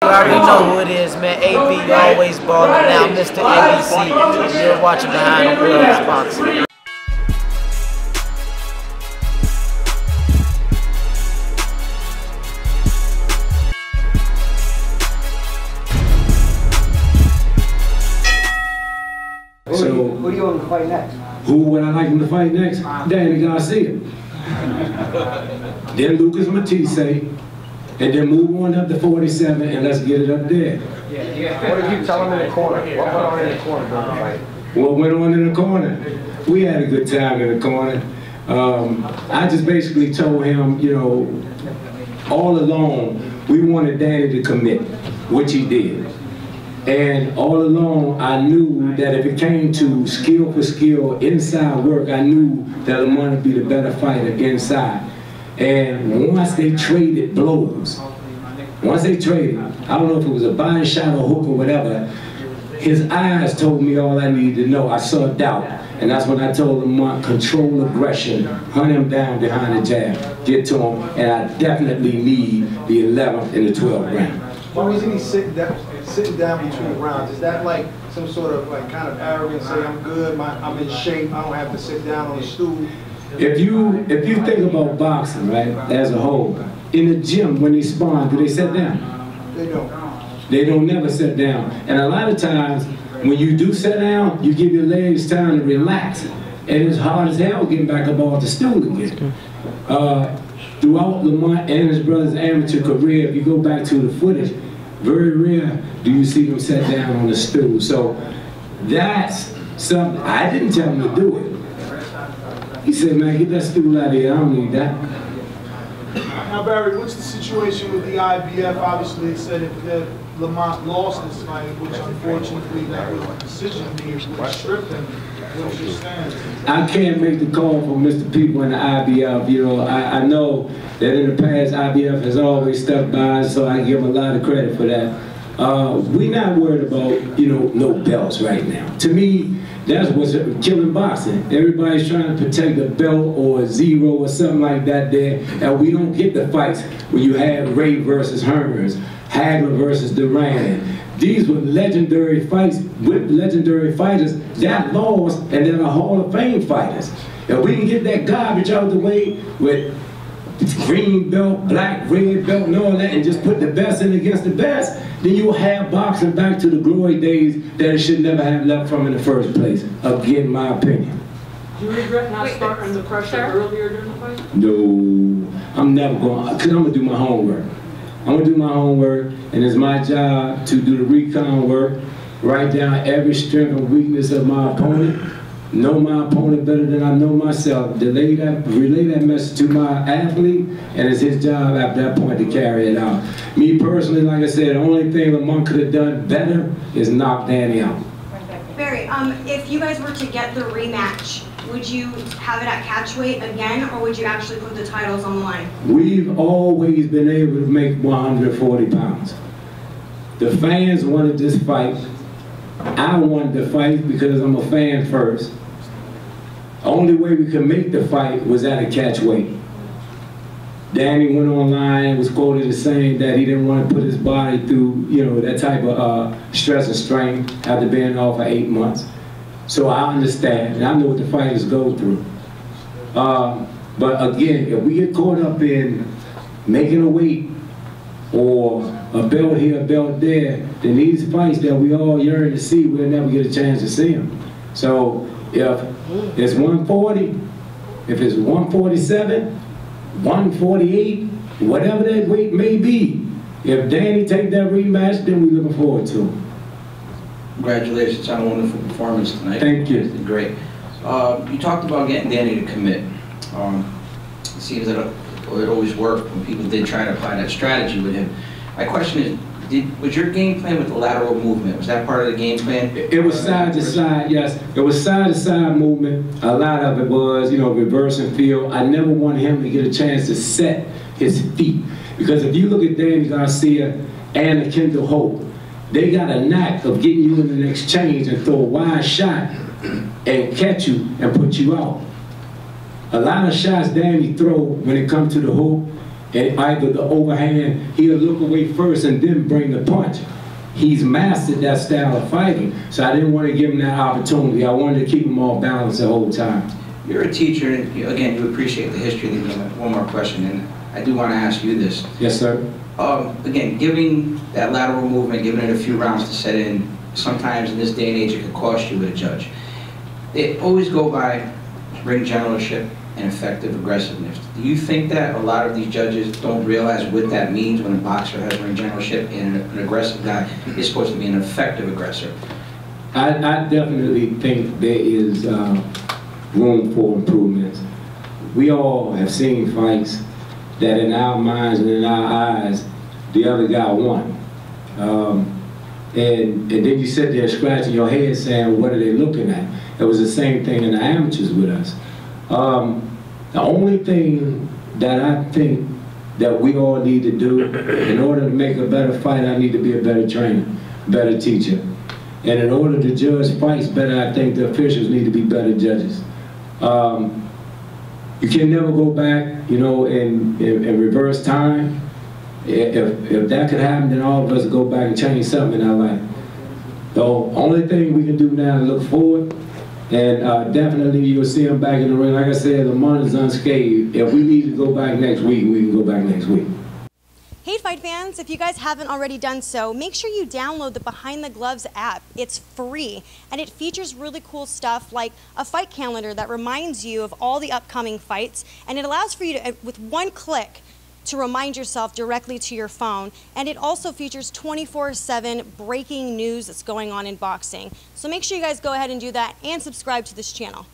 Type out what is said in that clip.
already know who it is, man. AB, always balling now, Mr. NBC. You're watching Behind the Gloves Boxing. So, who do you want to fight next? Who would I like him to fight next? Danny Garcia. Then Lucas Matisse, and then move on up to 47 and let's get it up there. What did you tell him in the corner? What went on in the corner during the fight? What went on in the corner? We had a good time in the corner. I just basically told him, you know, all along, we wanted Danny to commit, which he did. And all along, I knew that if it came to skill for skill, inside work, I knew that Lamont would be the better fighter inside. And once they traded blows, I don't know if it was a body shot or hook or whatever, his eyes told me all I needed to know. I saw doubt. And that's when I told Lamont, control aggression, hunt him down behind the jab, get to him, and I definitely need the 11th and the 12th round. Why wasn't he sitting down between rounds? Is that like some sort of like kind of arrogance, say I'm good, I'm in shape, I don't have to sit down on the stool? If you think about boxing, right, as a whole, in the gym when they spar, do they sit down? They don't. They don't never sit down. And a lot of times, when you do sit down, you give your legs time to relax. And it's hard as hell getting back up off the stool again. Throughout Lamont and his brother's amateur career, if you go back to the footage, very rare do you see them sit down on the stool. So that's something, I didn't tell him to do it. He said, man, get that stool out of here, I don't need that. Now Barry, what's the situation with the IBF? Obviously they said if Lamont lost this fight, which unfortunately that was the decision he was stripped him. What's your stance? I can't make the call for Mr. People in the IBF. You know, I know that in the past IBF has always stuck by us, so I give them a lot of credit for that. We're not worried about, you know, no belts right now. To me, that's what's killing boxing. Everybody's trying to protect a belt or a zero or something like that there, and we don't get the fights when you have Ray versus Hermers, Hagler versus Duran. These were legendary fights with legendary fighters that lost, and then are Hall of Fame fighters. If we can get that garbage out of the way with green belt, black, red belt, and all that, and just put the best in against the best, then you'll have boxing back to the glory days that it should never have left from in the first place. Again, my opinion. Do you regret not starting the pressure earlier during the fight? No, I'm never going, because I'm going to do my homework. I'm going to do my homework, and it's my job to do the recon work, write down every strength and weakness of my opponent, know my opponent better than I know myself, relay that message to my athlete, and it's his job at that point to carry it out. Me personally, like I said, the only thing Lamont could have done better is knock Danny out. Barry, if you guys were to get the rematch, would you have it at catchweight again, or would you actually put the titles on the line? We've always been able to make 140 pounds. The fans wanted this fight. I wanted the fight because I'm a fan first. The only way we could make the fight was at a catchweight. Danny went online and was quoted as saying that he didn't want to put his body through, you know, that type of stress and strain after being off for 8 months. So I understand, and I know what the fighters go through. But again, if we get caught up in making a weight or a belt here, a belt there, then these fights that we all yearn to see, we'll never get a chance to see them. So if it's 140, if it's 147, 148, whatever that weight may be, if Danny take that rematch, then we're looking forward to it. Congratulations on a wonderful performance tonight. Thank you. Great. You talked about getting Danny to commit. It seems that it always worked when people did try to apply that strategy with him. My question is, was your game plan with the lateral movement? Was that part of the game plan? It was side to side, yes. It was side to side movement. A lot of it was, you know, reverse and field. I never wanted him to get a chance to set his feet. Because if you look at Danny Garcia and Kendall Hope, they got a knack of getting you in an exchange and throw a wide shot and catch you and put you out. A lot of shots Danny throw when it comes to the hoop and either the overhand, he'll look away first and then bring the punch. He's mastered that style of fighting, so I didn't want to give him that opportunity. I wanted to keep him all balanced the whole time. You're a teacher, and again, you appreciate the history. One more question, and I do want to ask you this. Yes, sir. Again, giving that lateral movement, giving it a few rounds to set in, sometimes in this day and age it could cost you with a judge. They always go by ring generalship and effective aggressiveness. Do you think that a lot of these judges don't realize what that means when a boxer has ring generalship and an aggressive guy is supposed to be an effective aggressor? I definitely think there is room for improvements. We all have seen fights that in our minds and in our eyes, the other guy won. And then you sit there scratching your head saying, what are they looking at? It was the same thing in the amateurs with us. The only thing that I think that we all need to do in order to make a better fight, I need to be a better trainer, better teacher. And in order to judge fights better, I think the officials need to be better judges. You can never go back, you know, and reverse time. If that could happen, then all of us go back and change something in our life. The only thing we can do now is look forward, and definitely you'll see him back in the ring. Like I said, Lamont is unscathed. If we need to go back next week, we can go back next week. Hey Fight fans, if you guys haven't already done so, make sure you download the Behind the Gloves app. It's free, and it features really cool stuff like a fight calendar that reminds you of all the upcoming fights, and it allows for you to, with one click, to remind yourself directly to your phone. And it also features 24/7 breaking news that's going on in boxing. So make sure you guys go ahead and do that and subscribe to this channel.